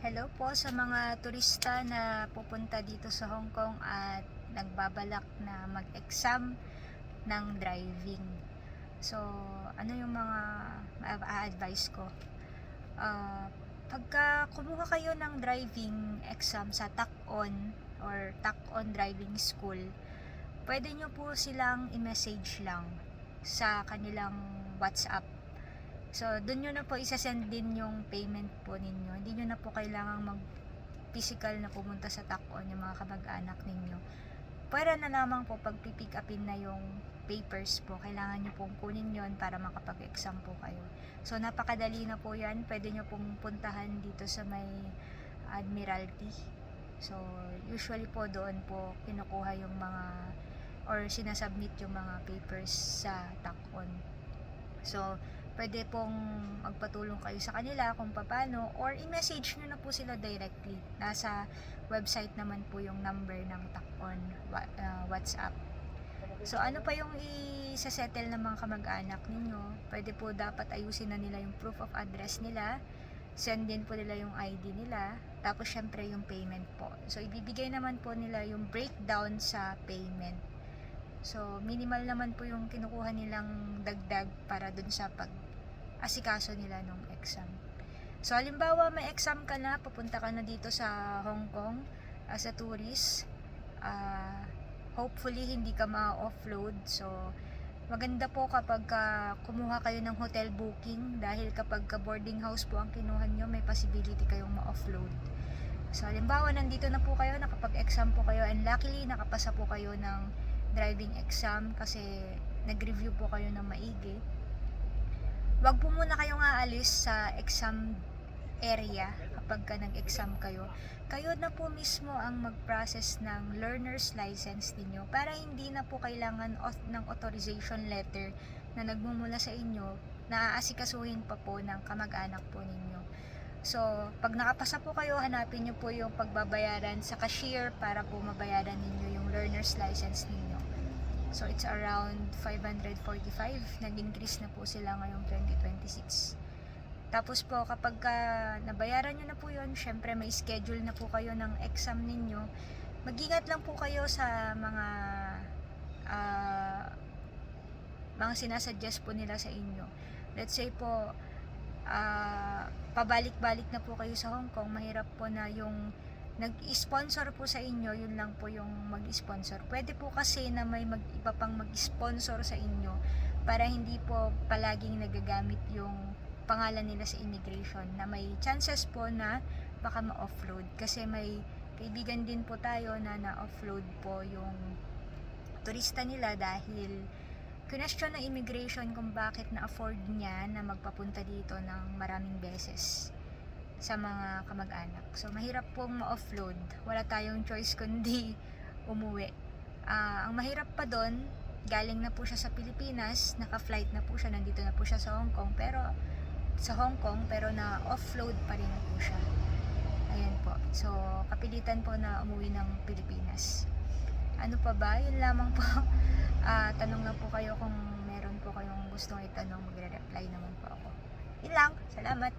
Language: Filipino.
Hello po sa mga turista na pupunta dito sa Hong Kong at nagbabalak na mag-exam ng driving. So, ano yung mga a-advise ko? Pagka kumuha kayo ng driving exam sa TAC-ON or TAC-ON Driving School, pwede nyo po silang i-message lang sa kanilang WhatsApp. So, doon nyo na po isasend din yung payment po ninyo. Hindi nyo na po kailangang mag-physical na pumunta sa TAC-ON yung mga kamag-anak ninyo. Pwede na lamang po pag pipick upin na yung papers po. Kailangan nyo pong kunin yon para makapag-exam po kayo. So, napakadali na po yan. Pwede nyo pong puntahan dito sa may Admiralty. So, usually po doon po kinukuha yung mga or sinasubmit yung mga papers sa TAC-ON. So, pwede pong magpatulong kayo sa kanila kung paano or i-message nyo na po sila directly. Nasa website naman po yung number ng TAC-ON WhatsApp. So, ano pa yung i-settle ng mga kamag-anak ninyo? Pwede po dapat ayusin na nila yung proof of address nila. Send din po nila yung ID nila. Tapos, syempre, yung payment po. So, ibibigay naman po nila yung breakdown sa payment. So, minimal naman po yung kinukuha nilang dagdag para dun sa pag-asikaso nila ng exam. So, halimbawa may exam ka na, pupunta ka na dito sa Hong Kong as a tourist. Hopefully, hindi ka ma-offload. So, maganda po kapag kumuha kayo ng hotel booking dahil kapag boarding house po ang kinuha nyo, may possibility kayong ma-offload. So, halimbawa, nandito na po kayo, nakapag-exam po kayo, and luckily, nakapasa po kayo ng driving exam kasi nag-review po kayo ng maigi. Wag po muna kayong aalis sa exam area kapag nag-exam kayo. Kayo na po mismo ang mag-process ng learner's license ninyo para hindi na po kailangan ng authorization letter na nagmumula sa inyo na aasikasuhin pa po ng kamag-anak po ninyo. So, pag nakapasa po kayo, hanapin nyo po yung pagbabayaran sa cashier para po mabayaran ninyo yung learner's license ninyo. So, it's around 545. Nag-increase na po sila ngayong 2026. Tapos po, kapag nabayaran nyo na po yun, syempre may schedule na po kayo ng exam ninyo. Mag-ingat lang po kayo sa mga sinasuggest po nila sa inyo. Let's say po, pabalik-balik na po kayo sa Hong Kong, mahirap po na yung nag-sponsor po sa inyo, yun lang po yung mag-sponsor. Pwede po kasi na may iba pang mag-sponsor sa inyo para hindi po palaging nagagamit yung pangalan nila sa immigration na may chances po na baka ma-offload. Kasi may kaibigan din po tayo na na-offload po yung turista nila dahil question ng immigration kung bakit na-afford niya na magpapunta dito ng maraming beses sa mga kamag-anak. So, mahirap pong ma-offload. Wala tayong choice kundi umuwi. Ang mahirap pa doon, galing na po siya sa Pilipinas, naka-flight na po siya, nandito na po siya sa Hong Kong, pero na-offload pa rin po siya. Ayan po. So, kapilitan po na umuwi ng Pilipinas. Ano pa ba? Yun lamang po. Tanong lang po kayo kung meron po kayong gustong itanong, magre-reply naman po ako. Yun lang. Salamat.